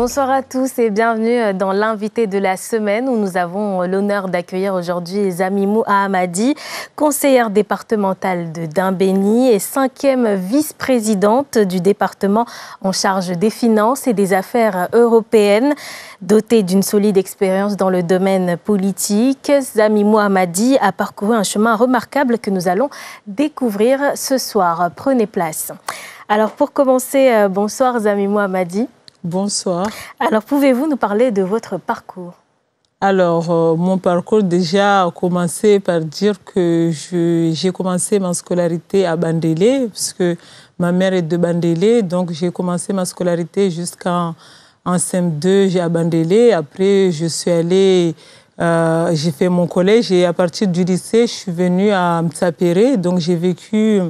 Bonsoir à tous et bienvenue dans l'invité de la semaine où nous avons l'honneur d'accueillir aujourd'hui Zamimou Ahamadi, conseillère départementale de Dembéni et 5e vice-présidente du département en charge des finances et des affaires européennes. Dotée d'une solide expérience dans le domaine politique, Zamimou Ahamadi a parcouru un chemin remarquable que nous allons découvrir ce soir. Prenez place. Alors pour commencer, bonsoir Zamimou Ahamadi. Bonsoir. Alors, pouvez-vous nous parler de votre parcours? Alors, mon parcours déjà a commencé par dire que j'ai commencé ma scolarité à Bandélé, parce que ma mère est de Bandélé, donc j'ai commencé ma scolarité jusqu'en CM2 à Bandélé. Après, je suis allée, j'ai fait mon collège et à partir du lycée, je suis venue à Mtsapéré. Donc, j'ai vécu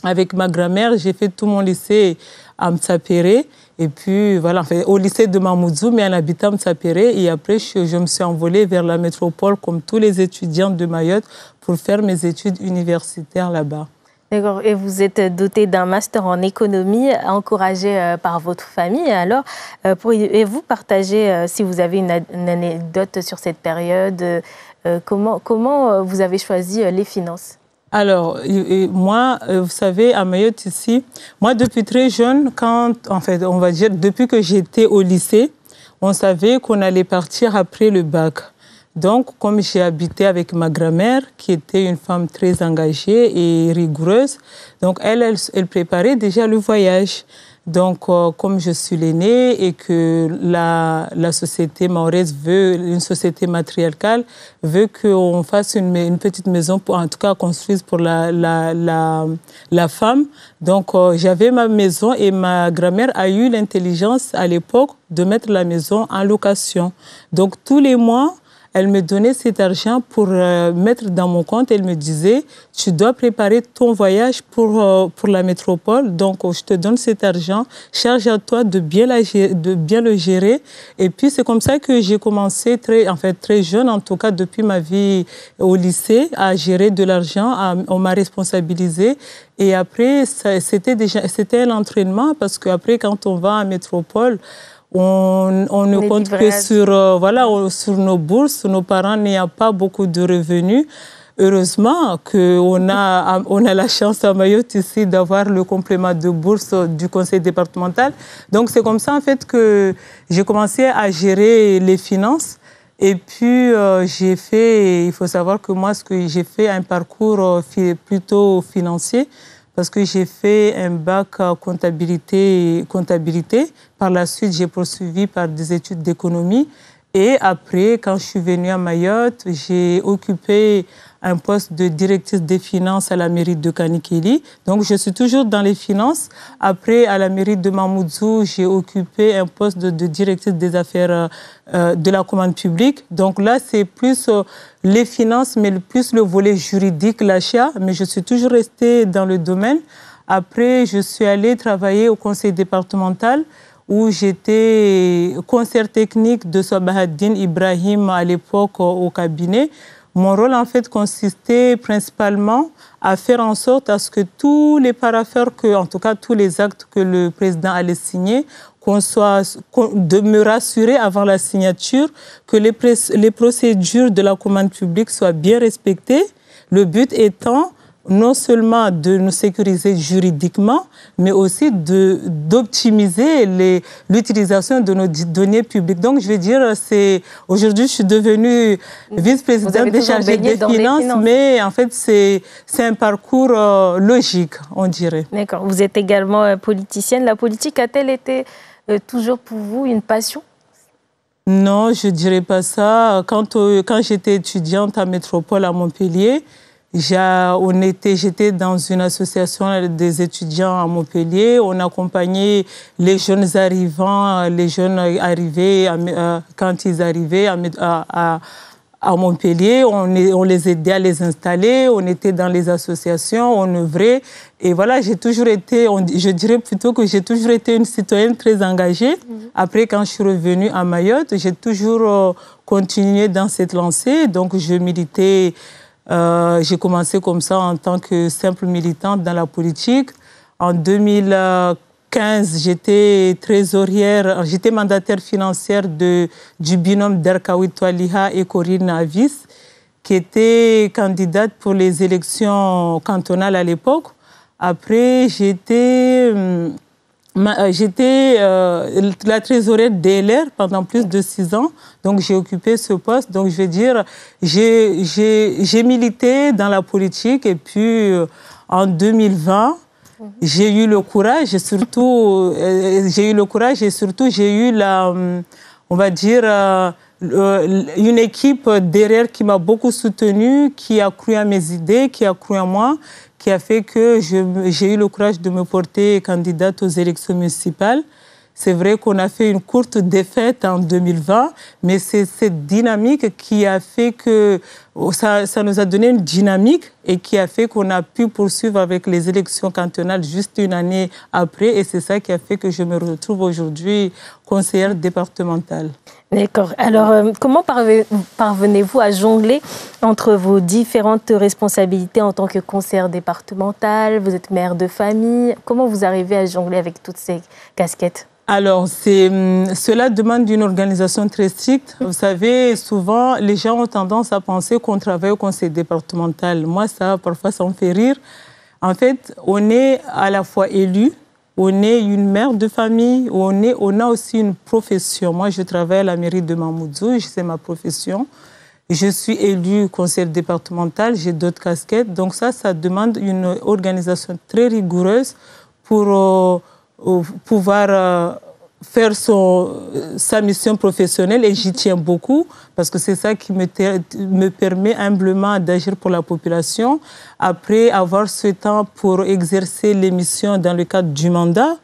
avec ma grand-mère, j'ai fait tout mon lycée à Mtsapéré. Et puis, voilà, enfin, au lycée de Mamoudzou, mais en habitant à Mtsapéré. Et après, je me suis envolée vers la métropole, comme tous les étudiants de Mayotte, pour faire mes études universitaires là-bas. D'accord. Et vous êtes dotée d'un master en économie, encouragé par votre famille. Alors, pourriez-vous partager, si vous avez une anecdote sur cette période, comment vous avez choisi les finances? Alors, moi, vous savez, à Mayotte ici, moi, depuis très jeune, en fait, on va dire, depuis que j'étais au lycée, on savait qu'on allait partir après le bac. Donc, comme j'ai habité avec ma grand-mère, qui était une femme très engagée et rigoureuse, donc elle préparait déjà le voyage. Donc, comme je suis l'aînée et que la société mahoraise veut, une société matriarcale, veut qu'on fasse une petite maison, en tout cas construise pour la femme. Donc, j'avais ma maison et ma grand-mère a eu l'intelligence à l'époque de mettre la maison en location. Donc, tous les mois, elle me donnait cet argent pour mettre dans mon compte. Elle me disait, tu dois préparer ton voyage pour la métropole. Donc, je te donne cet argent. Charge à toi de bien le gérer. Et puis, c'est comme ça que j'ai commencé très jeune, en tout cas depuis ma vie au lycée, à gérer de l'argent. On m'a responsabilisée. Et après, c'était l'entraînement parce qu'après, quand on va en métropole, on ne compte que sur nos bourses. Nos parents n'ont pas beaucoup de revenus. Heureusement qu'on a la chance à Mayotte ici d'avoir le complément de bourse du conseil départemental. Donc, c'est comme ça, en fait, que j'ai commencé à gérer les finances. Et puis, il faut savoir que moi, j'ai fait un parcours plutôt financier. Parce que j'ai fait un bac comptabilité. Par la suite, j'ai poursuivi par des études d'économie. Et après, quand je suis venue à Mayotte, j'ai occupé un poste de directrice des finances à la mairie de Kanikeli. Donc, je suis toujours dans les finances. Après, à la mairie de Mamoudzou, j'ai occupé un poste de directrice des affaires de la commande publique. Donc là, c'est plus les finances, mais plus le volet juridique, l'achat. Mais je suis toujours restée dans le domaine. Après, je suis allée travailler au conseil départemental où j'étais conseillère technique de Sabahaddine Ibrahim à l'époque au cabinet. Mon rôle, en fait, consistait principalement à faire en sorte à ce que tous les parapheurs, en tout cas tous les actes que le président allait signer, de me rassurer avant la signature que les procédures de la commande publique soient bien respectées. Le but étant non seulement de nous sécuriser juridiquement, mais aussi d'optimiser l'utilisation de nos données publiques. Donc, je veux dire, aujourd'hui, je suis devenue vice-présidente des chargés des finances, mais en fait, c'est un parcours logique, on dirait. D'accord. Vous êtes également politicienne. La politique a-t-elle été toujours pour vous une passion? Non, je ne dirais pas ça. Quand j'étais étudiante à Métropole à Montpellier, j'étais dans une association des étudiants à Montpellier. On accompagnait les jeunes arrivés quand ils arrivaient à Montpellier. On les aidait à les installer. On était dans les associations, on œuvrait. Et voilà, je dirais plutôt que j'ai toujours été une citoyenne très engagée. Après, quand je suis revenue à Mayotte, j'ai toujours continué dans cette lancée. Donc, je militais. J'ai commencé comme ça en tant que simple militante dans la politique. En 2000, 2015, j'étais trésorière, j'étais mandataire financière du binôme d'Erkaoui Toualiha et Corinne Avis, qui était candidate pour les élections cantonales à l'époque. Après, j'étais la trésorière DLR pendant plus de 6 ans. Donc, j'ai occupé ce poste. Donc, je veux dire, j'ai milité dans la politique. Et puis, en 2020, j'ai eu le courage et surtout, j'ai eu on va dire, une équipe derrière qui m'a beaucoup soutenue, qui a cru à mes idées, qui a cru en moi, qui a fait que j'ai eu le courage de me porter candidate aux élections municipales. C'est vrai qu'on a fait une courte défaite en 2020, mais c'est cette dynamique qui a fait que ça nous a donné une dynamique et qui a fait qu'on a pu poursuivre avec les élections cantonales juste une année après. Et c'est ça qui a fait que je me retrouve aujourd'hui conseillère départementale. D'accord. Alors, comment parvenez-vous à jongler entre vos différentes responsabilités en tant que conseillère départementale? Vous êtes mère de famille. Comment vous arrivez à jongler avec toutes ces casquettes? Alors, cela demande une organisation très stricte. Vous savez, souvent, les gens ont tendance à penser qu'on travaille au conseil départemental. Moi, parfois, ça me fait rire. En fait, on est à la fois élu, on est une mère de famille, on a aussi une profession. Moi, je travaille à la mairie de Mamoudzou, c'est ma profession. Je suis élue conseillère départementale, j'ai d'autres casquettes. Donc ça demande une organisation très rigoureuse pour pouvoir faire sa mission professionnelle, et j'y tiens beaucoup parce que c'est ça qui me permet humblement d'agir pour la population. Après avoir ce temps pour exercer les missions dans le cadre du mandat,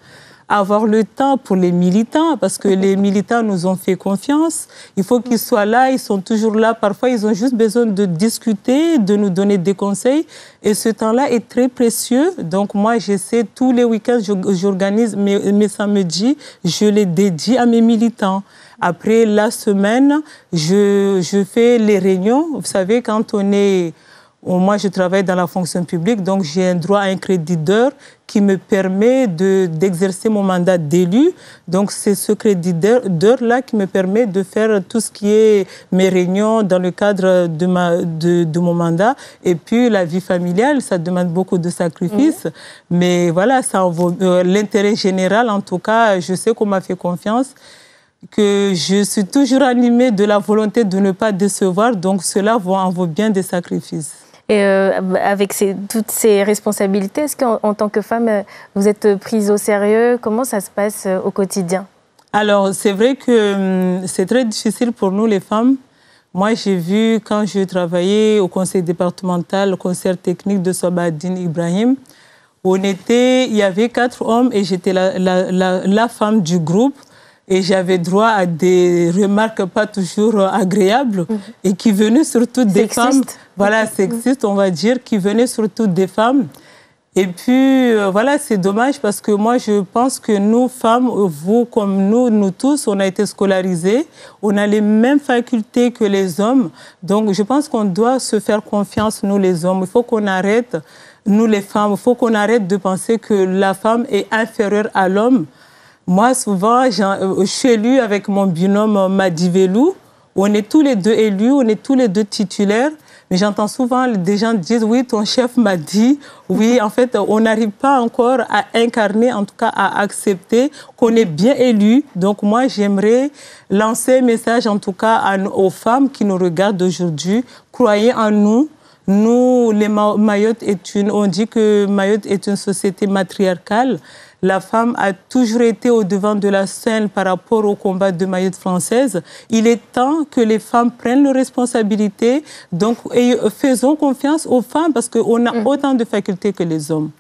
avoir le temps pour les militants, parce que les militants nous ont fait confiance. Il faut qu'ils soient là, ils sont toujours là. Parfois, ils ont juste besoin de discuter, de nous donner des conseils. Et ce temps-là est très précieux. Donc moi, j'essaie, tous les week-ends, j'organise mes samedis, je les dédie à mes militants. Après la semaine, je fais les réunions. Vous savez, quand moi, je travaille dans la fonction publique, donc j'ai un droit à un crédit d'heure qui me permet d'exercer mon mandat d'élu. Donc, c'est ce crédit d'heure-là qui me permet de faire tout ce qui est mes réunions dans le cadre de mon mandat. Et puis, la vie familiale, ça demande beaucoup de sacrifices. Mais voilà, ça en vaut l'intérêt général. En tout cas, je sais qu'on m'a fait confiance, que je suis toujours animée de la volonté de ne pas décevoir. Donc, cela en vaut bien des sacrifices. Et avec toutes ces responsabilités, est-ce qu'en tant que femme, vous êtes prise au sérieux? Comment ça se passe au quotidien? Alors, c'est vrai que c'est très difficile pour nous, les femmes. Moi, j'ai vu, quand je travaillais au conseil départemental, au conseil technique de Sobadine Ibrahim, il y avait 4 hommes et j'étais la femme du groupe. Et j'avais droit à des remarques pas toujours agréables et qui venaient surtout des femmes. Voilà, sexistes, on va dire, qui venaient surtout des femmes. Et puis, voilà, c'est dommage parce que moi, je pense que nous, femmes, vous comme nous tous, on a été scolarisés. On a les mêmes facultés que les hommes. Donc, je pense qu'on doit se faire confiance, nous, les hommes. Il faut qu'on arrête, nous, les femmes, il faut qu'on arrête de penser que la femme est inférieure à l'homme. Moi, souvent, je suis élue avec mon binôme Madi Velou. On est tous les deux élus, on est tous les deux titulaires. Mais j'entends souvent des gens dire, oui, ton chef m'a dit. Oui, en fait, on n'arrive pas encore à incarner, en tout cas à accepter qu'on est bien élu. Donc moi, j'aimerais lancer un message, en tout cas, aux femmes qui nous regardent aujourd'hui. Croyez en nous. Nous, Mayotte on dit que Mayotte est une société matriarcale. La femme a toujours été au devant de la scène par rapport au combat de Mayotte française. Il est temps que les femmes prennent leurs responsabilités. Donc, faisons confiance aux femmes parce qu'on a autant de facultés que les hommes.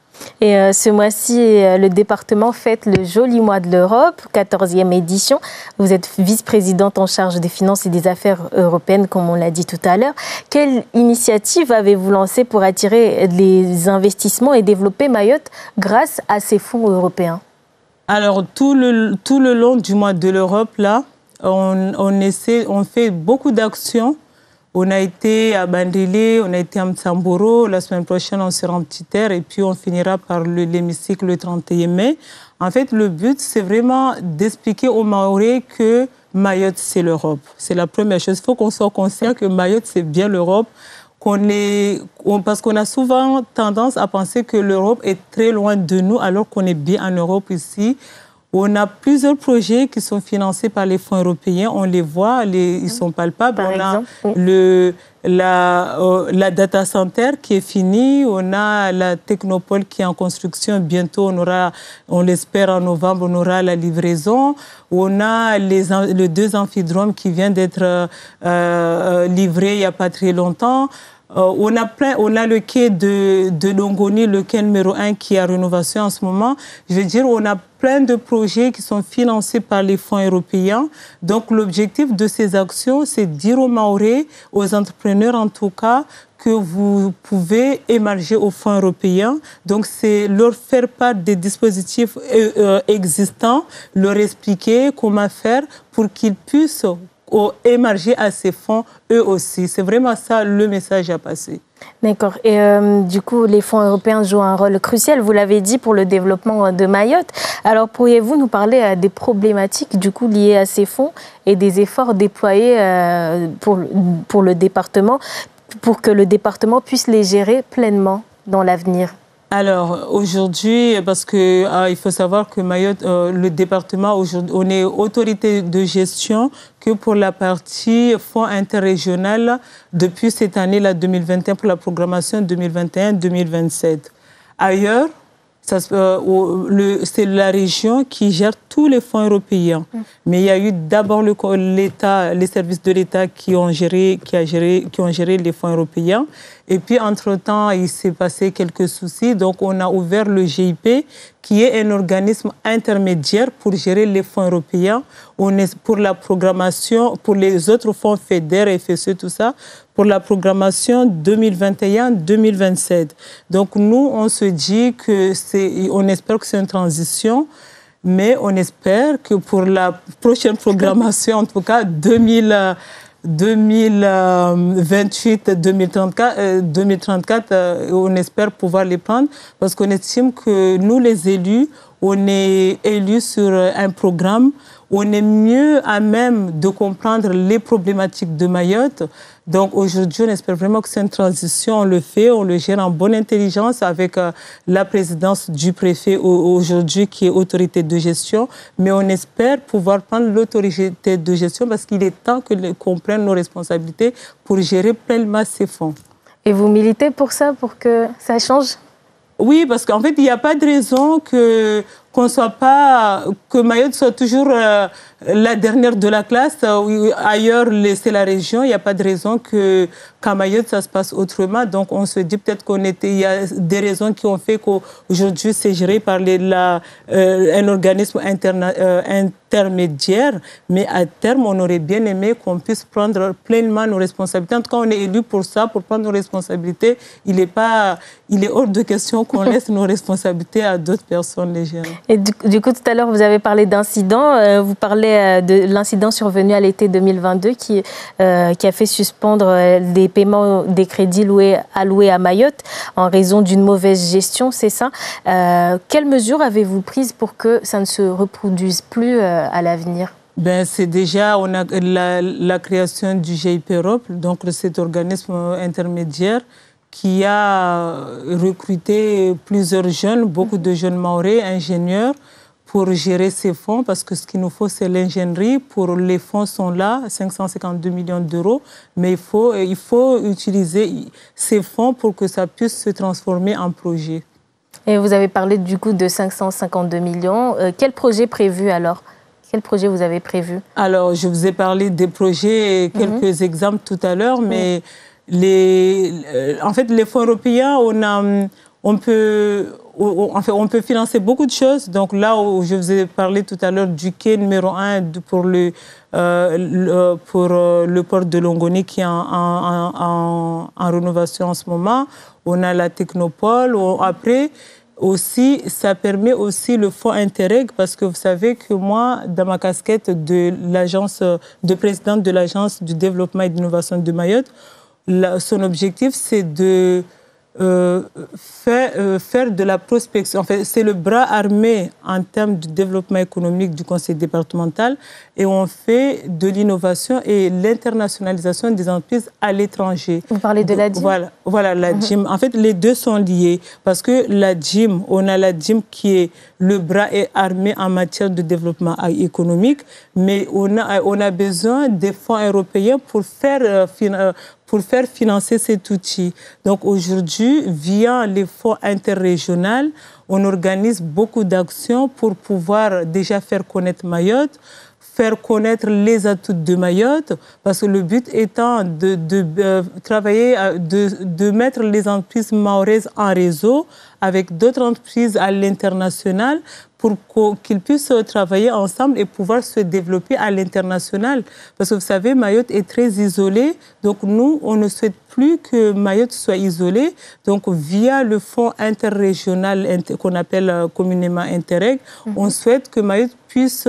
Et ce mois-ci, le département fête le joli mois de l'Europe, 14e édition. Vous êtes vice-présidente en charge des finances et des affaires européennes, comme on l'a dit tout à l'heure. Quelle initiative avez-vous lancée pour attirer les investissements et développer Mayotte grâce à ces fonds européens? Alors, tout le long du mois de l'Europe, là, on fait beaucoup d'actions On a été à Bandélé, on a été à Mtsamboro. La semaine prochaine, on sera en Petite Terre et puis on finira par l'hémicycle le 31 mai. En fait, le but, c'est vraiment d'expliquer aux Mahorais que Mayotte, c'est l'Europe. C'est la première chose. Il faut qu'on soit conscient que Mayotte, c'est bien l'Europe. Parce qu'on a souvent tendance à penser que l'Europe est très loin de nous alors qu'on est bien en Europe ici. On a plusieurs projets qui sont financés par les fonds européens. On les voit, ils sont palpables. On a la data center qui est finie. On a la technopole qui est en construction. Bientôt, on l'espère en novembre, on aura la livraison. On a les 2 amphidromes qui viennent d'être livrés il n'y a pas très longtemps. On a le quai de Longoni, le quai numéro 1 qui est à rénovation en ce moment. Je veux dire, on a plein de projets qui sont financés par les fonds européens. Donc, l'objectif de ces actions, c'est de dire aux Mahorais, aux entrepreneurs en tout cas, que vous pouvez émarger aux fonds européens. Donc, c'est leur faire part des dispositifs existants, leur expliquer comment faire pour qu'ils puissent émarger à ces fonds eux aussi. C'est vraiment ça le message à passer. D'accord. Et du coup, les fonds européens jouent un rôle crucial, vous l'avez dit, pour le développement de Mayotte. Alors, pourriez-vous nous parler des problématiques du coup liées à ces fonds et des efforts déployés pour le département, pour que le département puisse les gérer pleinement dans l'avenir? Alors, aujourd'hui, parce que il faut savoir que Mayotte, le département, aujourd'hui, on est autorité de gestion que pour la partie fonds interrégional depuis cette année, 2021, pour la programmation 2021-2027. Ailleurs, c'est la région qui gère tous les fonds européens. Mais il y a eu d'abord l'État, les services de l'État qui ont géré les fonds européens. Et puis, entre-temps, il s'est passé quelques soucis. Donc, on a ouvert le GIP, qui est un organisme intermédiaire pour gérer les fonds européens. On est pour la programmation, pour les autres fonds FEDER, FSE, tout ça, pour la programmation 2021-2027. Donc, nous, on se dit on espère que c'est une transition, mais on espère que pour la prochaine programmation, en tout cas 2028-2034, on espère pouvoir les prendre parce qu'on estime que nous, les élus, on est élus sur un programme, on est mieux à même de comprendre les problématiques de Mayotte. Donc aujourd'hui, on espère vraiment que c'est une transition, on le fait, on le gère en bonne intelligence avec la présidence du préfet aujourd'hui qui est autorité de gestion. Mais on espère pouvoir prendre l'autorité de gestion parce qu'il est temps qu'on prenne nos responsabilités pour gérer pleinement ces fonds. Et vous militez pour ça, pour que ça change ? Oui, parce qu'en fait, il n'y a pas de raison que Mayotte soit toujours la dernière de la classe. Ailleurs, c'est la région. Il n'y a pas de raison qu'à Mayotte, ça se passe autrement. Donc, on se dit peut-être il y a des raisons qui ont fait qu'aujourd'hui, c'est géré par un organisme intermédiaire. Mais à terme, on aurait bien aimé qu'on puisse prendre pleinement nos responsabilités. En tout cas, on est élus pour ça, pour prendre nos responsabilités. Il est hors de question qu'on laisse nos responsabilités à d'autres personnes légères. Et du coup, tout à l'heure, vous avez parlé d'incidents. Vous parlez de l'incident survenu à l'été 2022 qui a fait suspendre des paiements des crédits alloués à Mayotte en raison d'une mauvaise gestion, c'est ça. Quelles mesures avez-vous prises pour que ça ne se reproduise plus à l'avenir ? C'est déjà, on a la création du GIP Europe, donc cet organisme intermédiaire qui a recruté plusieurs jeunes, beaucoup de jeunes Mahorais, ingénieurs, pour gérer ces fonds, parce que ce qu'il nous faut, c'est l'ingénierie. Les fonds sont là, 552 millions d'euros, mais il faut utiliser ces fonds pour que ça puisse se transformer en projet. Et vous avez parlé du coup de 552 millions. Quel projet prévu alors ? Quel projet vous avez prévu ? Alors, je vous ai parlé des projets, quelques exemples tout à l'heure, mais en fait, les fonds européens, on peut financer beaucoup de choses. Donc là où je vous ai parlé tout à l'heure du quai numéro 1 pour le port de Longoni qui est en rénovation en ce moment, on a la technopole. Après, aussi, ça permet aussi le fonds Interreg, parce que vous savez que moi, dans ma casquette de présidente de l'Agence du développement et d'innovation de Mayotte, son objectif, c'est de faire de la prospection. En fait, c'est le bras armé en termes de développement économique du conseil départemental, et on fait de l'innovation et l'internationalisation des entreprises à l'étranger. Vous parlez de la DIM? Voilà, la DIM. En fait, les deux sont liés, parce que la DIM, on a la DIM qui est le bras armé en matière de développement économique, mais on a besoin des fonds européens pour faire financer cet outil. Donc aujourd'hui, via les fonds interrégionaux, on organise beaucoup d'actions pour pouvoir déjà faire connaître Mayotte, faire connaître les atouts de Mayotte, parce que le but étant de travailler, de mettre les entreprises mahoraises en réseau avec d'autres entreprises à l'international pour qu'ils puissent travailler ensemble et pouvoir se développer à l'international. Parce que vous savez, Mayotte est très isolée, donc nous, on ne souhaite plus que Mayotte soit isolée. Donc via le fonds interrégional qu'on appelle communément Interreg, on souhaite que Mayotte puisse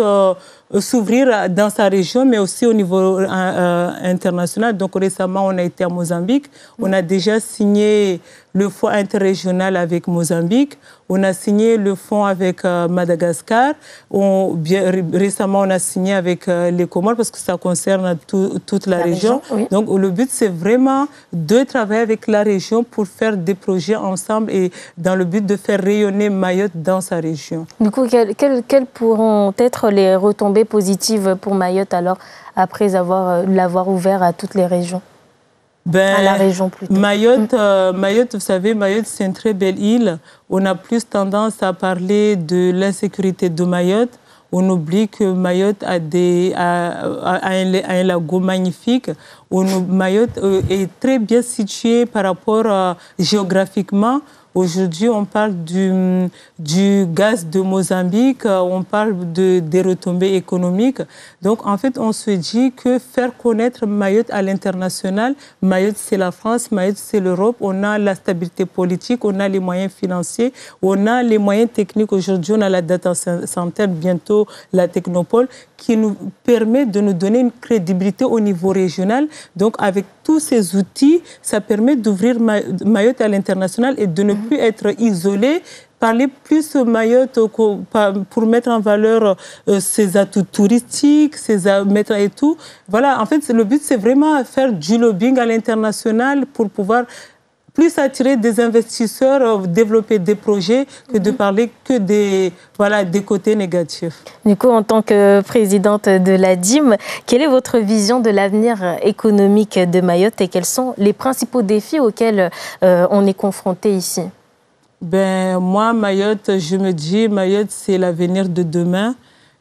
s'ouvrir dans sa région, mais aussi au niveau international. Donc récemment, on a été à Mozambique. On a déjà signé le fonds interrégional avec Mozambique. On a signé le fonds avec Madagascar. Récemment, on a signé avec les Comores, parce que ça concerne toute la région. Oui. Donc le but, c'est vraiment de travailler avec la région pour faire des projets ensemble et dans le but de faire rayonner Mayotte dans sa région. Du coup, quelles pourront être les retombées positives pour Mayotte alors, après l'avoir ouvert à toutes les régions? À la région plutôt. Mayotte, vous savez, Mayotte, c'est une très belle île. On a plus tendance à parler de l'insécurité de Mayotte. On oublie que Mayotte a un lago magnifique. Mayotte est très bien situé par rapport géographiquement. Aujourd'hui, on parle du gaz de Mozambique, on parle des retombées économiques. Donc, en fait, on se dit que faire connaître Mayotte à l'international, Mayotte, c'est la France, Mayotte, c'est l'Europe. On a la stabilité politique, on a les moyens financiers, on a les moyens techniques. Aujourd'hui, on a la data center, bientôt la technopole, qui nous permet de nous donner une crédibilité au niveau régional. Donc, avec tous ces outils, ça permet d'ouvrir Mayotte à l'international et de ne plus être isolé, parler plus Mayotte pour mettre en valeur ses atouts touristiques, et tout. Voilà, en fait, le but, c'est vraiment faire du lobbying à l'international pour pouvoir plus attirer des investisseurs, développer des projets, que de parler que des côtés négatifs. Du coup, en tant que présidente de la DIM, quelle est votre vision de l'avenir économique de Mayotte et quels sont les principaux défis auxquels on est confronté ici? Moi, Mayotte, je me dis, Mayotte, c'est l'avenir de demain.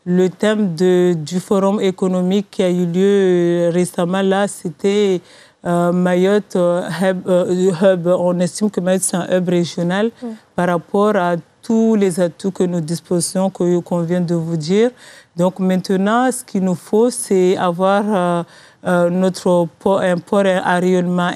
Le thème du forum économique qui a eu lieu récemment, là, c'était Mayotte hub. On estime que Mayotte, c'est un hub régional par rapport à tous les atouts que nous disposons, qu'on vient de vous dire. Donc maintenant, ce qu'il nous faut, c'est avoir un port à rayonnement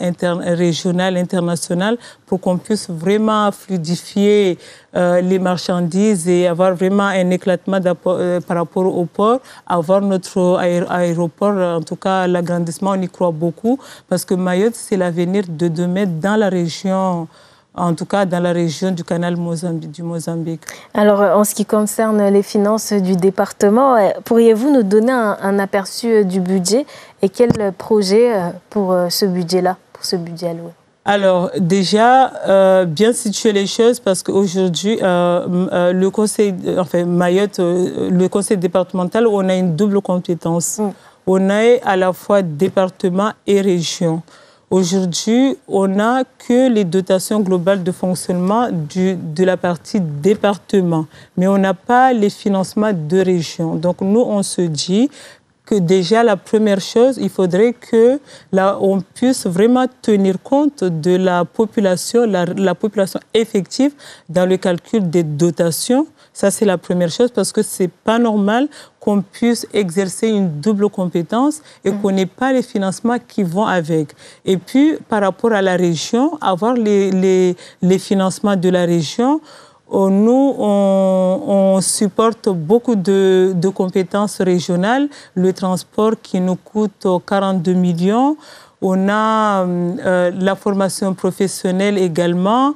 régional, international, pour qu'on puisse vraiment fluidifier les marchandises et avoir vraiment un éclatement par rapport au port. Avoir notre aéroport, en tout cas l'agrandissement, on y croit beaucoup, parce que Mayotte, c'est l'avenir de demain dans la région, en tout cas dans la région du canal du Mozambique. Alors, en ce qui concerne les finances du département, pourriez-vous nous donner un aperçu du budget et quel projet pour ce budget-là, pour ce budget alloué? Alors, déjà, bien situer les choses, parce qu'aujourd'hui, le conseil, Mayotte, le conseil départemental, on a une double compétence. On est à la fois département et région. Aujourd'hui, on n'a que les dotations globales de fonctionnement de la partie département, mais on n'a pas les financements de région. Donc nous, on se dit que déjà, la première chose, il faudrait que on puisse vraiment tenir compte de la population, la population effective dans le calcul des dotations. Ça, c'est la première chose, parce que ce n'est pas normal qu'on puisse exercer une double compétence et qu'on n'ait pas les financements qui vont avec. Et puis, par rapport à la région, avoir les financements de la région, nous, on supporte beaucoup de compétences régionales. Le transport qui nous coûte 42 millions. On a la formation professionnelle également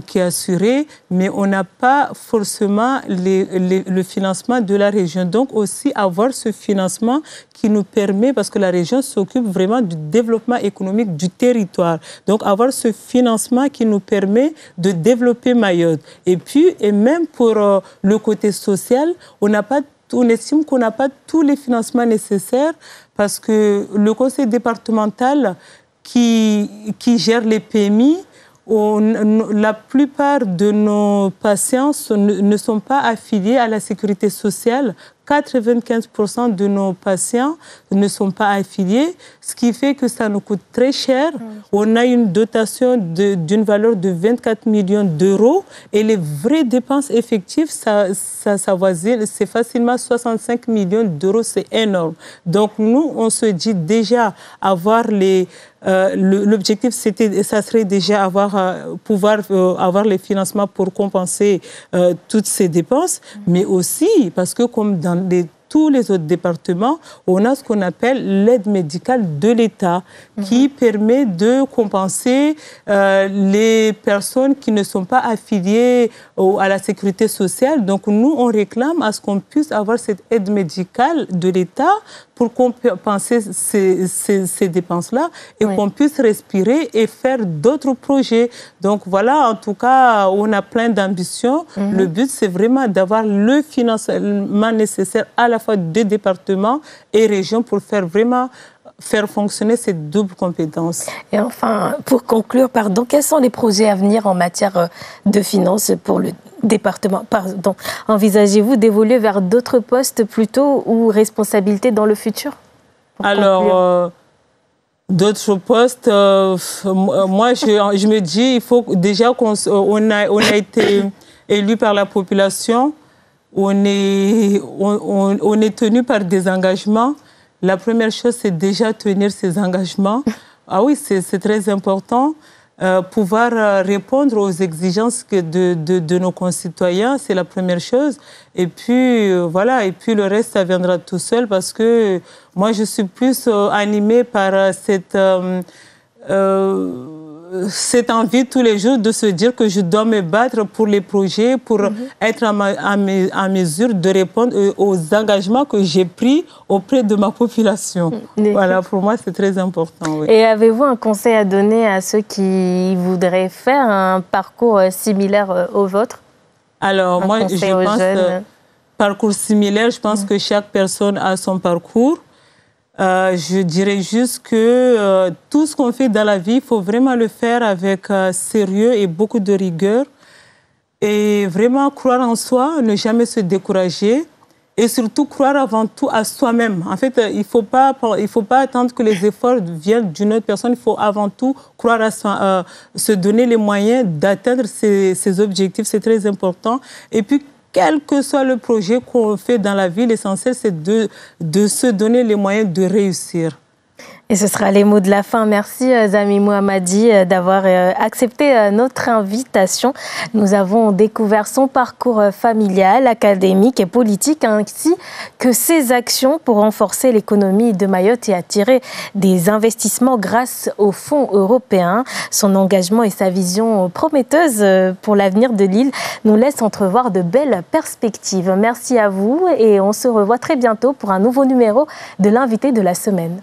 qui est assurée, mais on n'a pas forcément le financement de la région. Donc aussi avoir ce financement qui nous permet, parce que la région s'occupe vraiment du développement économique du territoire. Donc avoir ce financement qui nous permet de développer Mayotte. Et puis, et même pour le côté social, on estime qu'on n'a pas tous les financements nécessaires parce que le conseil départemental qui gère les PMI, la plupart de nos patients ne sont pas affiliés à la sécurité sociale. 95% de nos patients ne sont pas affiliés, ce qui fait que ça nous coûte très cher. On a une dotation d'une valeur de 24 millions d'euros et les vraies dépenses effectives, ça voisine, c'est facilement 65 millions d'euros, c'est énorme. Donc nous, on se dit déjà avoir l'objectif, ça serait déjà pouvoir avoir les financements pour compenser toutes ces dépenses, mais aussi parce que comme dans tous les autres départements, on a ce qu'on appelle l'aide médicale de l'État qui permet de compenser les personnes qui ne sont pas affiliées à la sécurité sociale. Donc nous, on réclame à ce qu'on puisse avoir cette aide médicale de l'État pour compenser ces dépenses-là et qu'on puisse respirer et faire d'autres projets. Donc voilà, en tout cas, on a plein d'ambitions. Le but, c'est vraiment d'avoir le financement nécessaire à la fois des départements et régions pour faire fonctionner ces doubles compétences. Et enfin, pour conclure, quels sont les projets à venir en matière de finances pour le département? Envisagez-vous d'évoluer vers d'autres postes plutôt ou responsabilités dans le futur? Alors, d'autres postes, moi, je me dis, il faut déjà on a été élu par la population, on est tenu par des engagements. La première chose, c'est déjà tenir ces engagements. Ah oui, c'est très important. Pouvoir répondre aux exigences de nos concitoyens, c'est la première chose. Et puis, voilà, et puis le reste, ça viendra tout seul parce que moi, je suis plus animée par cette envie tous les jours de se dire que je dois me battre pour les projets, pour être en mesure de répondre aux engagements que j'ai pris auprès de ma population. Voilà, pour moi, c'est très important. Oui. Et avez-vous un conseil à donner à ceux qui voudraient faire un parcours similaire au vôtre? Alors, moi, je pense, parcours similaire, je pense que chaque personne a son parcours. Je dirais juste que tout ce qu'on fait dans la vie, il faut vraiment le faire avec sérieux et beaucoup de rigueur. Et vraiment croire en soi, ne jamais se décourager. Et surtout croire avant tout à soi-même. En fait, il ne faut pas attendre que les efforts viennent d'une autre personne. Il faut avant tout croire à soi, se donner les moyens d'atteindre ses objectifs. C'est très important. Et puis, quel que soit le projet qu'on fait dans la vie, l'essentiel, c'est de se donner les moyens de réussir. Et ce sera les mots de la fin. Merci Zamimou Hamadi d'avoir accepté notre invitation. Nous avons découvert son parcours familial, académique et politique, ainsi que ses actions pour renforcer l'économie de Mayotte et attirer des investissements grâce aux fonds européens. Son engagement et sa vision prometteuse pour l'avenir de l'île nous laissent entrevoir de belles perspectives. Merci à vous et on se revoit très bientôt pour un nouveau numéro de l'invité de la semaine.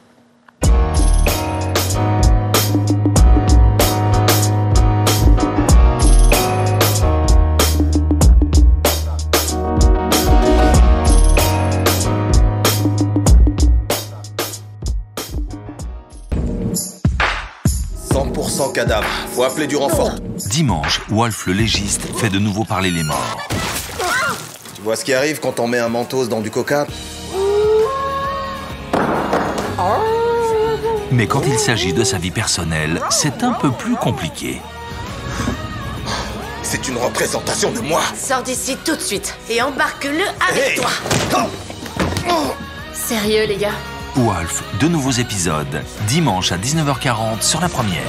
Cadavre. Faut appeler du renfort. Dimanche, Wolf le légiste fait de nouveau parler les morts. Tu vois ce qui arrive quand on met un mentos dans du coca? Mais quand il s'agit de sa vie personnelle, c'est un peu plus compliqué. C'est une représentation de moi. Sors d'ici tout de suite et embarque-le avec toi. Sérieux, les gars? Wolf, de nouveaux épisodes, dimanche à 19h40 sur La Première.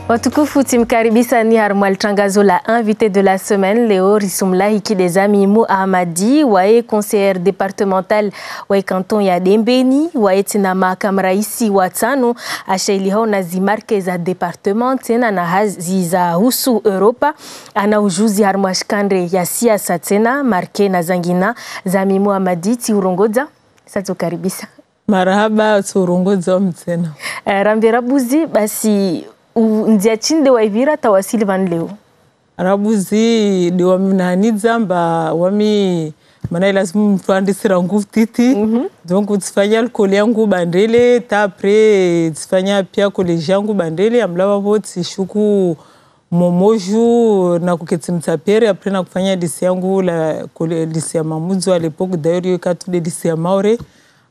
Watukufu timkaribisa ni harmwal tangazo la invité de la semaine Leo Risumlahiki des Amimou Ahmadi wae conseillère départementale wae canton ya Dembeni wae tina mahakama raisi watano ashaili hao na zimarke za departement tena na hazi za husu Europa ana ujuzi harmwashkandre ya siasa tena marke na zangina za Amimou Ahmadi ti urongoza sato karibisa marhaba turongoza mtena Ramberabuzi basi ndia chinde wa ivira tawasili van leo rabuzi di wamnani zamba wami mana lazima mtuandisira nguvu titi donc utifanya alcool yangu bandele ta après tifanya pia college yangu bandele amlaba voti shuku momoju na kuketimtapere après na kufanya lycée yangu la lycée ya Mamudzo à l'époque d'ailleurs yo katu de lycée ya Maure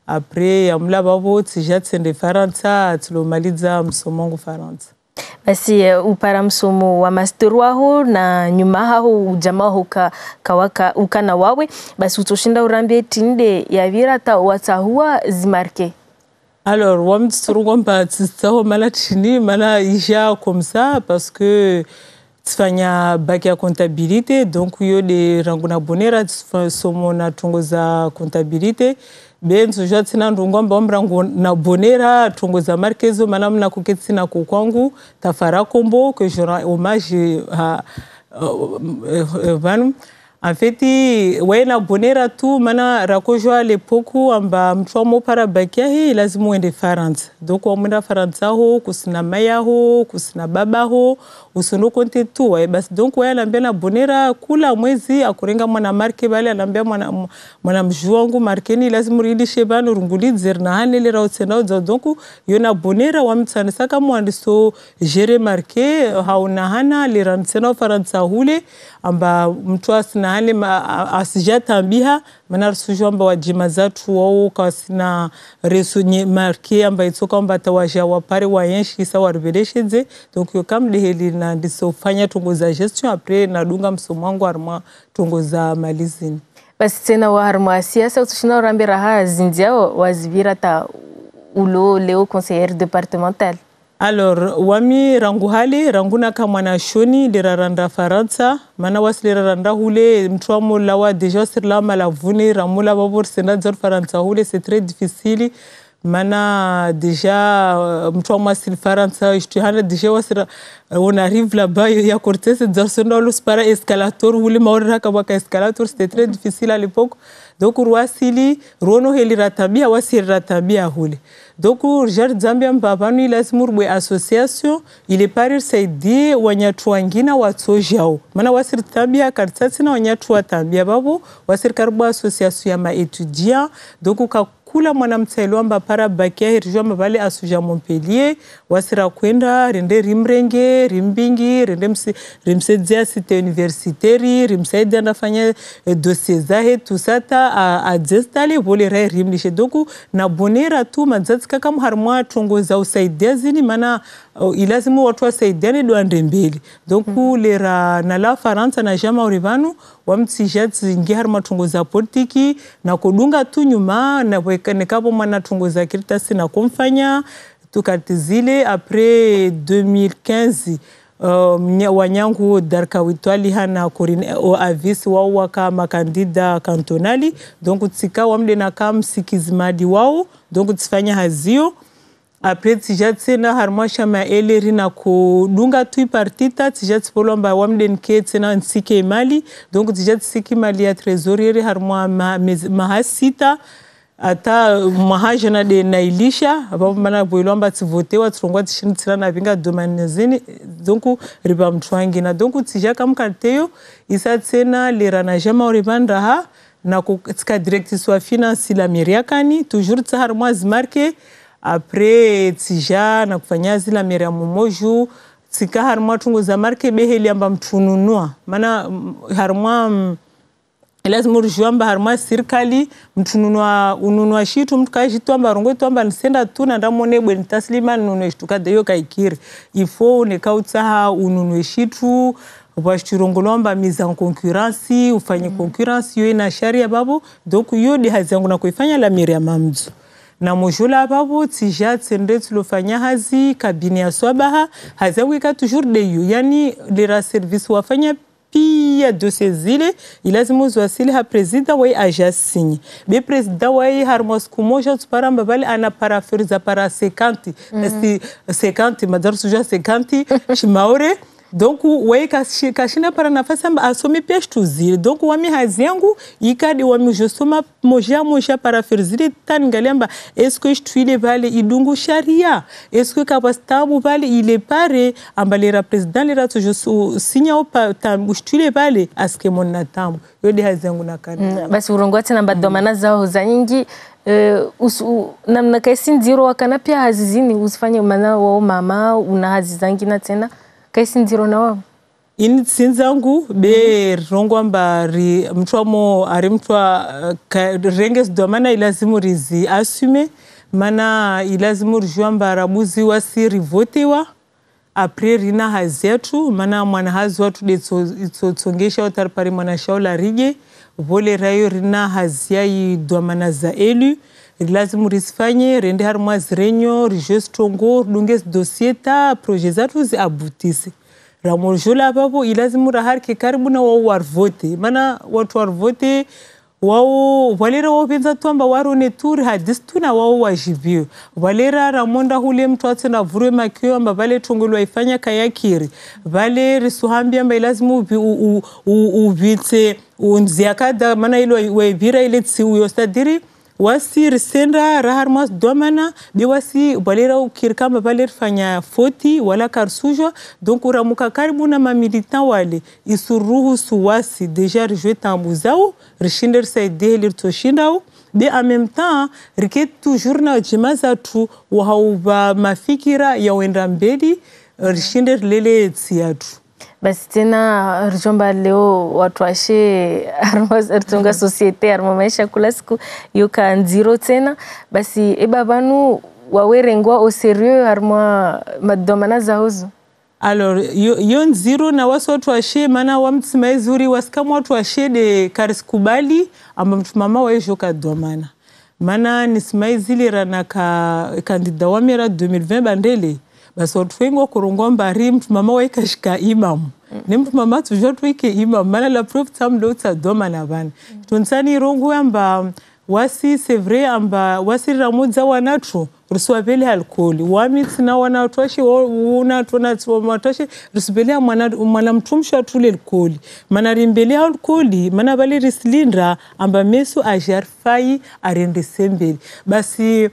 après amlaba voti jatsende Faransa tulomaliza msomo wangu Faransa. Basi upara msomo wa master waho na nyuma hao ujamaa kawaka ukana wawe basi utoshinda urambie tinde ya vira ta watahua zimarke. Alors wamtsurugomba tsaho mala chini mala ija comme ça parce que tsfanya bac ya comptabilité donc yo de ranguna bonera somo na tongoza comptabilité benzo jatsina ndungomba omrango na bonera tongoza markezo manam na kuketsina kokwangu tafara kombo que je rends hommage à Van en fait wena bonera tu mana rakojo à l'époque amba mtwamo para bakia hii lazima uende France donc wamenda France ho kusina maya ho kusina baba ho usono konte tu basi donc waya anambia na bonera kula mwezi akurenga mwana marke bale anambia mwana mjuangu markeni lazima ridishe bano rungulidze na hanele ra utsena donc yona bonera wamtsana saka mwandiso gérer marke hauna hana le ransena France hule amba mtu asina hale asijatambia maana sujomba wajima zatu wao kasina resonye marke amba itsoka amba tawaja wapare wayenshi sawa revelation donc yo kam de heli na ndisofanya tongoza gestion après na dunga msomo wangu harma tongoza malizini basi tena wa harma siasa utushina urambira ha zindiao wazivira ta ulo leo conseillère départementale. Alors wami ranguhali ranguna kama na shoni liraranda Faransa mana wasiliraranda hule mtwamo lawa déjà sur la malavuni ramula babor senazor Faransa hule c'est très difficile mana déjà mtwamo asil Faransa ishtuhana déjà wasira on arrive là-bas il y a cortese zarsonolos para escalator hule maorra kama ka escalator c'était très difficile à l'époque donc ruasili rono heli ratabia wasir ratabia hule donc jar Zambia mbabanu lazimurwe association ile parir saidi wanyatu wangina watsojao mana wasir tabia kartsatsi na wanyatu watambia babo wasir karbu association ya ma étudiants donc kula mwanamtsailo amba para bakia hirjwa mabale asuja Montpellier wasira kwenda rende rimrenge rimbingi rende rimsedzia cité universitaire rimsaidia nafanya dossier zahe tusata a destale volera rimlishe donc na bonera tu mazatska kama harmwa tongoza usaidia zini mana ilazimu watu wasaidiane do andembele donc lera na la Faransa na jama urivanu wamtsijat zingi harma tongoza politiki na kudunga tu nyuma na nekapo mwana tongoza kiritasi na kumfanya tukatizile après 2015 wanyangu darka witwali hana korine o avis wao waka makandida kantonali donc tsika wamde na kam sikizmadi wao donc tsifanya hazio après tijatena harmasha ma eleri na kudunga tu partita tijat polomba wamden ke tsena nsike mali donc tijat siki mali ya trésorier harma mahasita ata mahajana de nailisha abapo mana boilomba tsivotewa tsongwa tshintsira na vinga domanezini donc riba mtwangi na donc tijaka mkarteyo isa tsena lerana jama oribanda ha na kutka directrice finance la miriakani toujours tsaharma zimarke après tija na kufanya zila miria momoju tsika harma tungoza marke beheli amba mtununua mana harma lazima urjwamba harma serikali mtununua ununua shitu mtukajitu amba rongo tu amba nsenda tu na ndamone bwe ntaslima nunwe shituka deyo kaikiri ifo nekautsaha ununwe shitu washirongolomba mise en concurrence ufanye concurrence yo na sharia babo donc yo de hazangu na kuifanya la miria mamzu na mojula babo tija tsende tulofanya hazi kabine ya swabaha haza wika toujours de yu yani lera service wafanya pia dossier zile ilazimu zwasili ha presida wai aja sinye be presida wai harmos kumoja tuparamba bali ana paraferiza para 50 esti 50 madar suja 50 shimaore donc wai kashina para nafasi amba asome pia zile donc wami hazi yangu ikadi wami josoma moja para ferzile tangali amba est-ce que tuile vale idungu sharia est-ce que kapastabu vale ile pare amba lera president lera tujo sinya opa tam tuile vale aske monna tamu yodi hazi yangu nakana basi urongwate namba domana zao za nyingi namna kaisi nziro wakana pia hazizini usifanye mana wao mama una hazi zangina tena kaisi nziro na wao ini sinzangu be rongwa mbari mtwamo ari mtwa renges domana ilazimu rizi asume mana ilazimu rijua mbarabuzi wasi rivotewa apre rina hazetu mana mwana hazi watu tsongesha otarpari mwana shaula rige vole rayo rina hazia i domana za elu ilazimu risifanye rende harmwazi renyo rijue strongo dunges dosieta proje zatu zi abutise ramojula babu ilazimu raharke karibu na wao warvote mana watu warvote wao walera wao penza tuamba warone tour hadistu na wao wajibio walera ramonda hule mtu atena vurwe makio amba vale tongolo ifanya kayakiri vale risuhambi amba ilazimu ubite unziakada mana ilo waibira ile tsi uyostadiri wasi risenda raharmas domana be wasi balera ukirkamba baler fanya foti wala karsujo donc uramuka karibu na mamilitant wale isuruhu suwasi deja rejouer tambuzao rishinder saide lirtoshindao be en même temps riket toujours na jimaza tu wahauba mafikira ya wenda mbeli rishinder lele tsiatu basi tena rjomba leo watu washe artunga societe armamaisha kula siku yuka nziro tena basi ebabanu wawerengwa au sérieux arma madomana zaozo alors yo nziro na waso watu washe mana wamtsimai zuri wasikama watu washe de kariskubali amba mtu mama waejo kadomana mana nisimai zilira na kandida wamera 2020 bandele basi watu wengi wakurungwa mbari mtu mama waikashika imamu ni mtu mama tujua tuike imamu mana la preuve tamdo utadoma na bani tunsani rongu amba wasi c'est vrai amba wasi ramudza wanatu ruswabele alkoli wami tina wanatwashi wanatwashi rusbele mwana mtumsha tule alkoli mana rimbele alkoli mana bali rislinda amba mesu ajarfai arende sembeli basi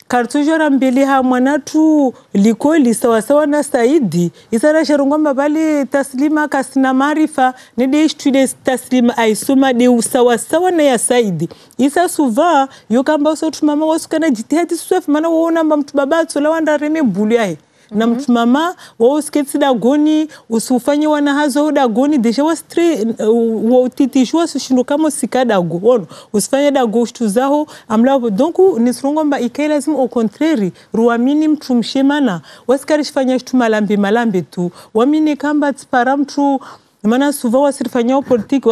kartujora mbele ha mwanatu likoli sawa na Saidi isara sharungomba bali taslima kasina marifa nede ishtude taslima aisoma de sawa na ya Saidi isa suva yokamba so tumama wasukana jitihadi swef mana waona mtu babatu la wanda reme bulu yae na mtu mama wao sketsi dagoni usufanye wana hazo dagoni deja wastre wautitishwa sushindo kama sikadago wono usifanye dago shtuzaho amlabo donc nisrongomba ikaila lazima au contraire ruamini mtu mshemana wasikarishfanya shtu malambe tu wamini kamba tsipara mtu mana suva wasirifanya politiki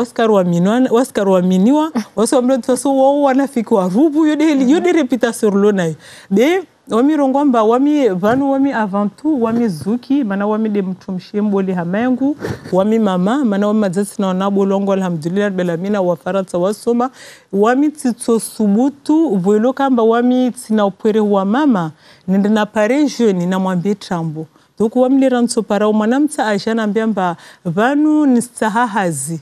wasikaruaminiwa wasomlo tfaso wao wanafiki wa rubu yode reputation lona be wami rongomba wami vanu wami avant tout wami zuki mana wami de mtu mshemboli hamengu wami mama mana wami mazasi na wanabo longo alhamdulillah belamina wa faransa wasoma wami tito subutu vwelo kamba wami tina upwere wa mama nende na pare jeune na mwambie trambo donc wami lera nsopara mwanamta ajana mbiamba vanu nistahahazi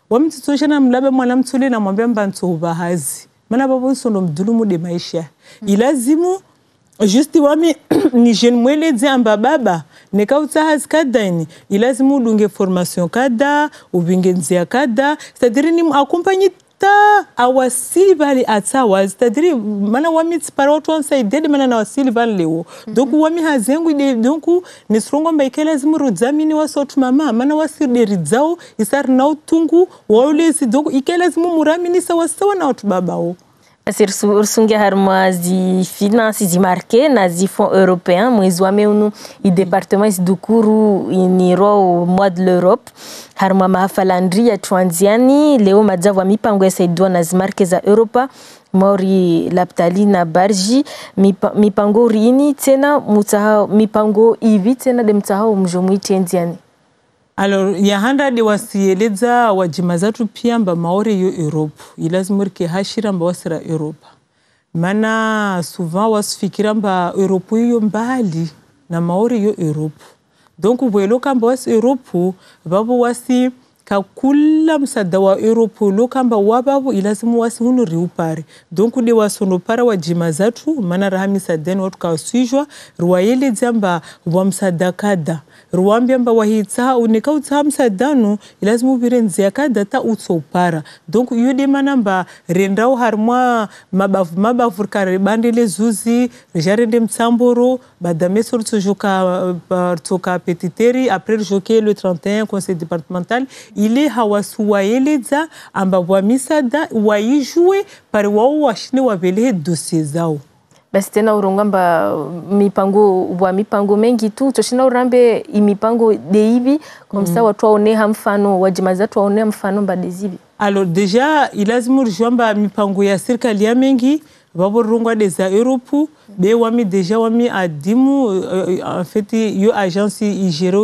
wami tito jana mlabe mwanamtule na mwambie mba ntohubahazi mana babu nsono mdulumu de maisha ilazimu justi wami ni jeune mwele dzamba baba neka utsahazi kadaini ilazimu dunge formation kada ubinge nzia kada c'est-à-dire ni accompagner ta awasili bali atsawa c'est-à-dire mana wami tsipara watu wansaidede mana na wasili bali leo donc wami hazengu ide donc ni strongo mba ikelazimu rudzamini wasotu mama mana wasiri dzao isar na utungu waulezi donc ikelazimu muramini sawa na watu babao Ursunga harma zi finance zi marqué na zi fonds européen mwezi wa meunu I département do Kuru iniro mois de l'Europe harma mahafalandri ya tuanziani leo madzavu mipango yasaidiwa na zi marke za Europa Mauri Laptali na Barji mipango rini tena mutaha mipango hivi tena de mutaha mjumuiti enziani. Alors ya handa de wasieleza wajima zatu pia mba maore yo Europe ilazimurike hashira mba wasira Europa mana souvent wasifikira mba Europe yo mbali na maore yo Europe donc weloka mba wasi Europe babu wasi kakula msada wa Europe lokamba wababu ilazimu wasi hunu riupare donc de wasono para wajima zatu mana rahami sadeni watu kawasijwa ruwaele zamba wa msada kada ruambia mba wahitsa unika utsa msadanu ilazimu birenzi yakada ta utsopara donc yude manamba rendao harmwa mabavu karibandele zuzi jarende mtsamboro badame sortu joka toka petiteri après joker le 31 conseil départemental ile hawasuwaeleza amba wamisada waijue pare wao washine wabele dossier zao basi tena urongamba mipango mengi tu toshina urambe imipango de hivi komsa watu waoneha mfano wajima zatu waonea mfano mbade hivi. Alors déjà ilazimu rjomba mipango ya serikali ya mengi babo rongwa deza Europe be wami déjà wami adimu en fait yo agence igero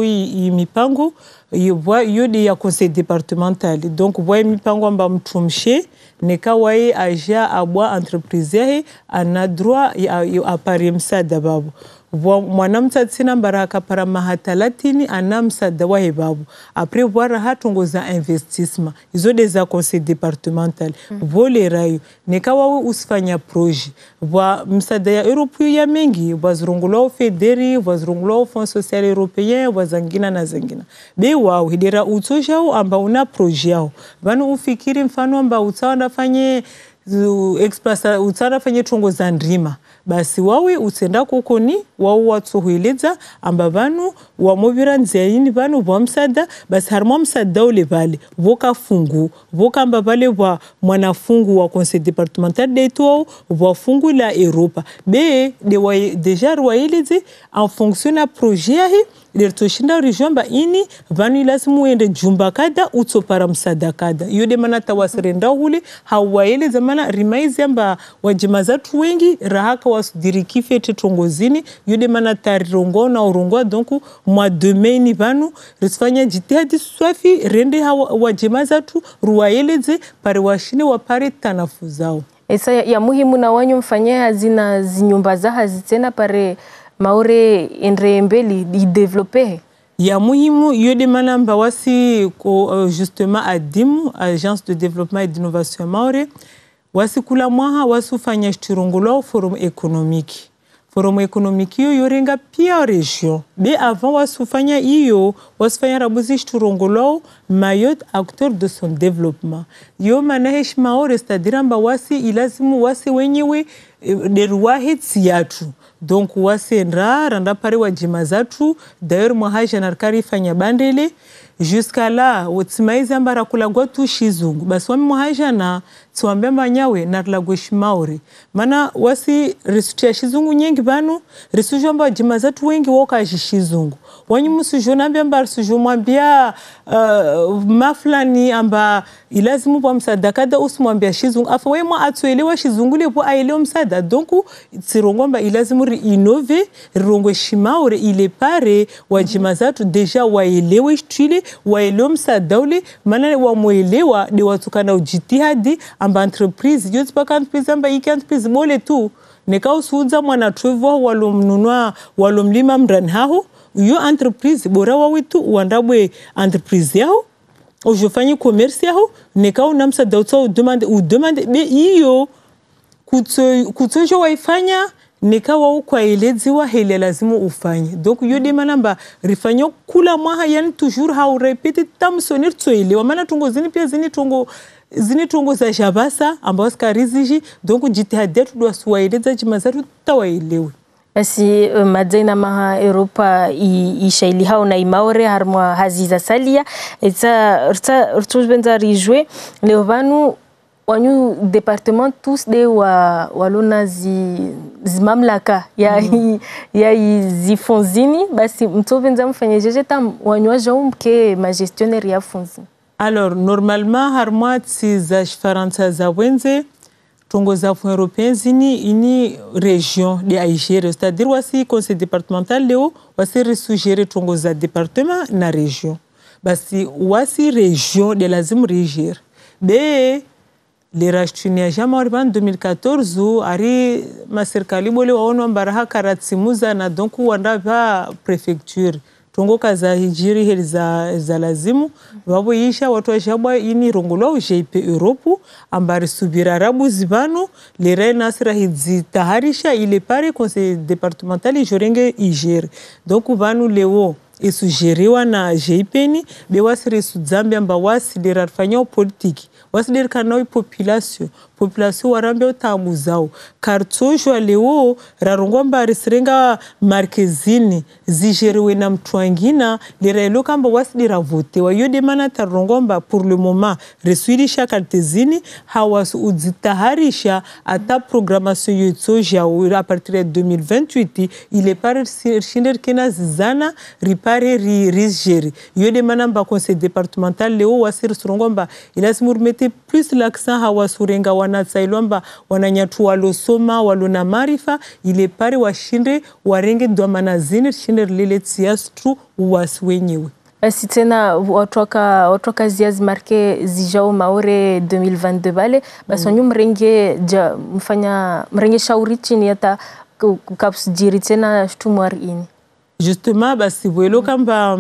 mipango yo de ya conseil départemental donc boy mipango amba mtumshe neka wae aja abwa entreprise ana droit ya apari msada babu mwana msatsina baraka para mahatalatini ana msada wae babu après voir hatongoza investissement izo des conseil départemental vole rayo neka wawe usifanya projet bwa msada ya Europe ya mengi bazurungulo federi bazurungulo fond social européen bazangina na zangina be wao hidera utojao amba una projet yao banu ufikiri mfano amba utaona fanye utara fanye tongo za ndrima basi wawe utenda kokoni wao watsohueleza amba banu wamobira nzeyini banu wamsada basi harmo msada ule vale voka fungu voka amba vale wa mwanafungu wa conseil départemental d'Eto wa fungu la Europa be de wa déjà royeleze en fonction na projet yahi lertoshinda rijomba ini vanu lazima uende jumba kada utsopara msada kada yode mana tawasirenda hule hawaele zamana rimaizi amba wajima zatu wengi rahaka wasudirikife tetongozini yode mana tarirongo na urungwa donc mwa demain vanu risfanya jitihadi swafi rende wajima zatu ruwaeleze pare washine wapare tanafu zao esa ya muhimu na wanyu mfanya hazina zinyumba za hazitena pare maore enrembeli di développer ya muhimu yode manamba wasi ko justement adimu agence de développement et d'innovation maore wasi kula mwaha wasufanya shtirongolo forum économique yo yorenga pia region be avant wasufanya iyo wasufanya rabuzi shtirongolo Mayotte acteur de son développement yo manahesh maore c'est-à-dire amba wasi ilazimu wasi wenyewe derwa hetsi yatu donc wasi randa pare wajima zatu d'ailleurs mwahaja narkari fanya bandele jusqu'à là wotimaiza mbara kulagwa tu shizungu basi wami mwahaja na tuambia manyawe narlagwe shimaore mana wasi risutia shizungu nyingi banu risujo mba wajima zatu wengi woka shizungu wanyi musujo nambia mba risujo mwambia maflani amba ilazimu kwa msada kada usumwambia shizungu afa we mwa atuelewa shizungu lepo aelewa msada donc tsirongo mba ilazimu innove rongo shimaore ile pare wajima zatu deja waelewe shtile waelewa msada ule mana wamuelewa de watukana ujitihadi amba entreprise yote paka entreprise amba iki entreprise bole tu neka usuza mwana trevo walomnunua walomlima mrani haho yo entreprise bora wawitu uandabwe entreprise yao ujofanye commerce yao neka unamsa dauta udemande be iyo kutsojo waifanya neka wao kwa eleziwa hele lazimu ufanye donc yo de manamba rifanyo kula mwaha yani toujours ha urepete tamsonir tsoelewa mana tungo zini pia zini tungo za jabasa ambao skariziji donc jitihadetu dwa suwaeleza jimazatu tawaelewe basi madzaina maha Europa ishaili hao na imaore harmwa haziza salia etsa rtuzbenza rijwe leo vanu wanyu département tous de walona zimamlaka ya zifunzini basi mtovenza mfanye jeje tam wanyu wajau mke magestionnaire ya funzini. Alors normalement harmwa za Faransa za wenze tongo za fonds européens ini région de Aigere, c'est-à-dire wasi conseil départemental leo wasi resugere tongo za département na région basi wasi région de lazim régir be le rashtunia jama en 2014 ari maserikali bole waona mbaraha karatsimuza na donc wanda va préfecture tongo kaza hijiri heli za lazimu wabo isha watu wajabwa ini rongolo JP Europe ambari subira rabu zibano le renasra hizitaharisha ile pare conseil départemental jorenge igere donc vanu leo isugeriwa na JPN be wasire Zambia mba wasile rafanya politiki wasile kanoi population warambe utamu zao kartojo leo rarongomba risirenga markezini zigeriwe na mtwangina lirelo kamba wasile ravote wa yode mana tarongomba pour le moment resuirisha kartezini hawas uzitaharisha ata programmation yotoja à partir de 2028 il est par shinder kena zana ripare rigeri yode mana mba conseil départemental leo wasir surongomba ilasimur mettre plus l'accent hawasurenga wanatsailomba wananyatu walosoma walona marifa ile pare washinde warenge dwamana zini shinde lile tsiastru waswenyewe. Basi tena watoka ziazi marke zijao maore 2022 bale basi wanyu mrenge mrenge shauri chini yata kukapsujiri tena shtumwar ini. Justement, basi vuelo kamba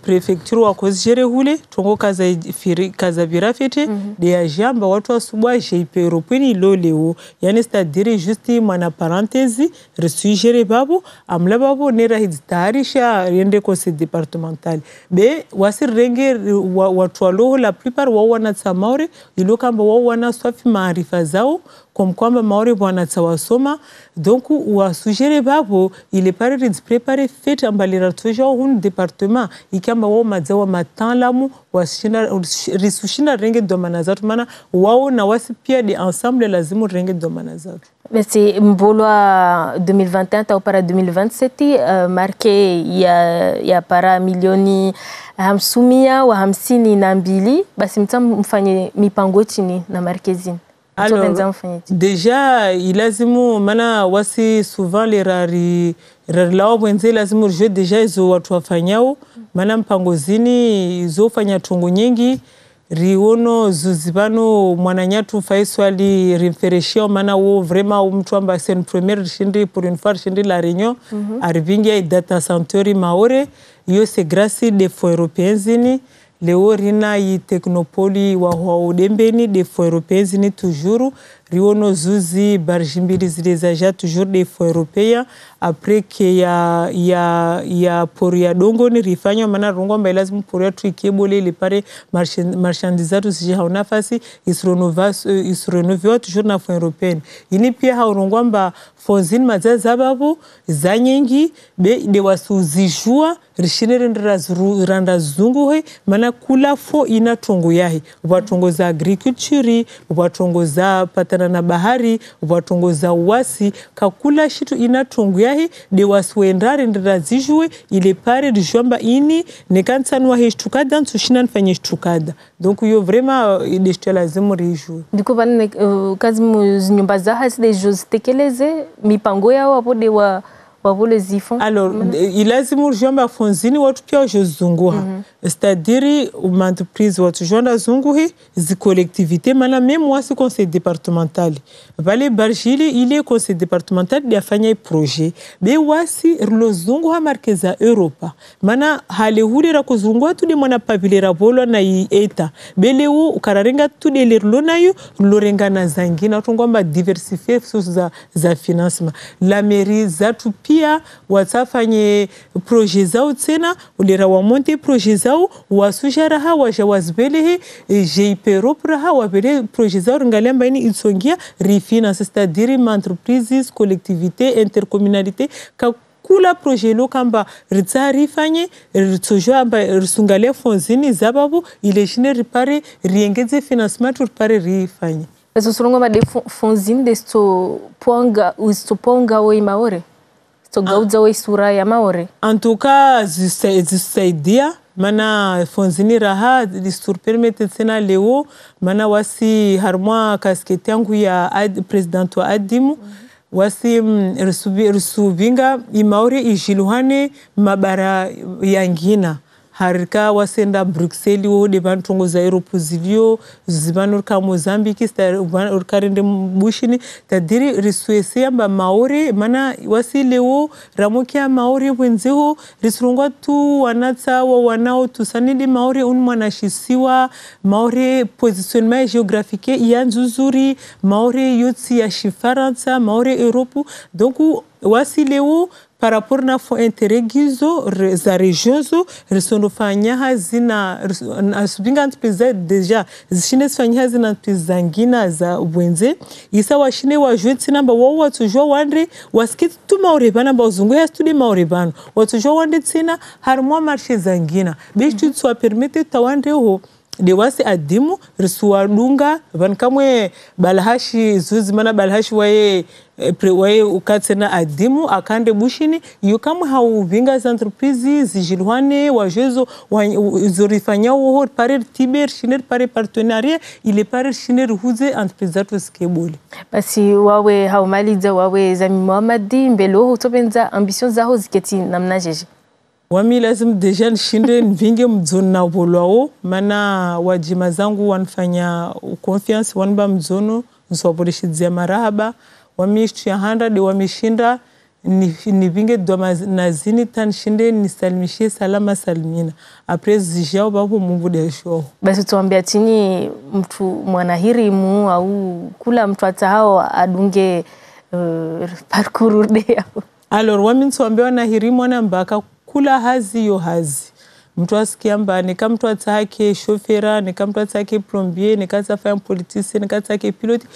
prefecture wa kozjere hule tongo kaza birafete de ajamba watu asubwa JP Europeni lo leo yani c'est-à-dire juste mwana parenthèse resugere babo amla babo nera hizitaharisha yende conseil départemental be wasir renge watu alo la plupart wana tsamaure ilo kamba wana swafi maarifa zao comme kwamba maore bwana tsawasoma donc wasugere babo ile pare préparer fait ambalira toujours un département ikamba wao mazawa matanlamu risushina renge domana zatu mana wao na wasi pia de ensemble lazimu renge domana zatu. Basi mbolwa 2021 ta para 2027 marke ya para milioni 52 basi mfanye mipango chini na markezini. Alors, déjà, il a mana wasi souvent les rari lao wenze lazimu je déjà izo watu wafanyao mana mpangozini izo fanya tongo nyingi riono zuzibano mwananyatu faiswali refereshia mana wo vraiment mtu amba c'est une première chindi pour une fois chindi la réunion arrivingia data center maore yo c'est grâce des fonds européens zini leo rina yi technopoli wa udembeni des fonds européens ni toujours riono zuzi barjimbiri zilezaja toujours des fonds européens après que ya poria dongo ni rifanywa mana rongomba lazima poria tuikebole ile pare marchandisatu sije hauna fasi isrenoviwa toujours na fonds européens ini pia haurongomba fonzini mazaza babo zanyengi be de wasuzijua rishinere randa zunguhe mana kula fo ina tongo yahi watongo za agriculture watongo za patana na bahari watongo za uwasi kakula shitu ina tongo yahi de waswendare ndra zijue ile pare de jomba ini nekansanwa heshtukada nsushina nfanye shtukada donc yo vraiment de stela zimo rijue ndiko bane kazi mu nyumba za hasi de jose tekeleze mipango yao hapo de wavule zifon. Alors, il a zimu jamba fonzini watu pia jozunguha. C'est-à-dire, uma entreprise watu jonda zunguhi, zi collectivité, mana même wasi conseil départemental. Vale Barjili, il est conseil départemental de afanya projet. Be wasi lo zunguha markeza Europa. Mana hale huli ra kuzunguha tu de mana pavilera bolo na eta. Bele u ukararenga tu de lerlo na yu, lorenga na zangina. Tungomba diversifier sources za financement. La mairie zatu pia watafanye projet zao tena ulera wa monte projet zao wasujaraha wajawazbelehe JP Europra wabele projet zao ngalemba ini itsongia refinance c'est-à-dire entreprises collectivités intercommunalités kula projet lo kamba ritsari fanye ritsojo amba risungalia fonzini zababu ile shine ripare riengeze financement ripare rifanye. Ezo surongo made fonzini desto ponga oi maore. Sto gauza oi sura ya maore. En tout cas, zisaidia mana fonzini raha distur permete tena leo mana wasi harmwa kasketi yangu ya president wa adimu wasi rusubinga imauri ijiluhane mabara yangina harika wasenda Bruxelles wo de bantongo za Europe zilio zibanur ka Mozambique sta urkarende bushini tadiri risuese amba maore mana wasi leo ramokia maore wenzeho risurungwa tu wanatsa wa wanao tusanidi maore mwanashisiwa maore positionnement géographique yanzuzuri maore yotsi ya shifaransa maore Europe donc wasi leo par rapport na fo interregizo za regionzo risonofanya hazina asubinga ntpeza deja zishine sfanya hazina ntpeza ngina za wenze isa washine wajwetsi namba wao watujwa wandre waskit tu maurebana bazungu ya studi maurebana watujwa wandre tsina harmwa marché zangina beshtu tswa permettre tawandre ho de wasi adimu risuwa dunga vankamwe balhashi zuzimana balhashi waye ukatsena adimu akande bushini yukamwe hauvinga za entreprise zijilwane wajezo zorifanya wo pare tiber shiner pare partenariat ile pare shiner huze entreprise zatu skeboli basi wawe haumaliza wawe Zami Mohamadi mbelo utobenza ambition zaho ziketi namna jeje wami lazima deja nshinde nvinge mdzona bolwao mana wajima zangu wanfanya confiance wanba mdzono nsoboleshizia marahaba wami ya 100 wamishinda nivinge doma nazini tanshinde nisalimishie salama salimina après zijao babu Mungu desho basi tuambia chini mtu mwanahirimu au kula mtu atahao adunge parcours de alors wami tuambia wanahirimu na mbaka kula hazi yo hazi mtu asikia mba nika mtu atake chauffeur nika mtu atake plombier nika atafanya politicien nika atake pilote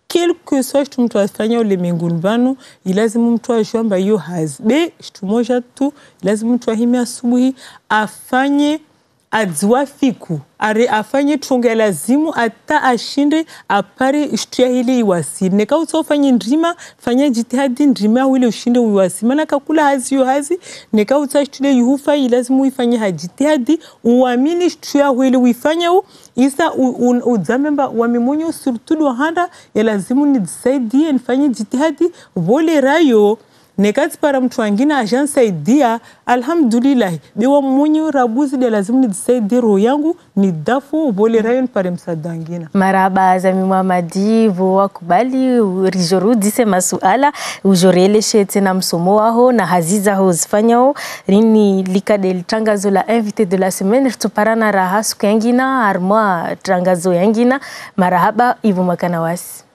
quel que soit mtu afanya ulimwenguni bano ilazimu mtu ajue mba yo hazi be kitu moja tu lazima mtu ahime asubuhi afanye adzwa fiku are afanye tunga lazimu ata ashinde apare ishtia hili iwasi neka utofanye ndrima fanya jitihadi ndrima wile ushinde iwasi maana kakula hazi yo hazi neka utashtude yuhufa ilazimu ifanye hajitihadi uamini ishtia wile uifanya isa udzamemba wamimunyo surtout handa ya lazimu nisaidie nifanye jitihadi vole rayo nekati para mtu wangina ajansa idia alhamdulillah biwa munyu rabuzi de lazimu nisaidie roho yangu ni dafu ubole rayon pare msadangina maraba Zami Mohamadi vo kubali rijoru dise masuala ujoreleshe tena msomo waho na haziza ho zifanyao rini likade tangazo la invité de la semaine tuparana raha siku yangina armwa tangazo yangina marahaba Ivo Makanawasi.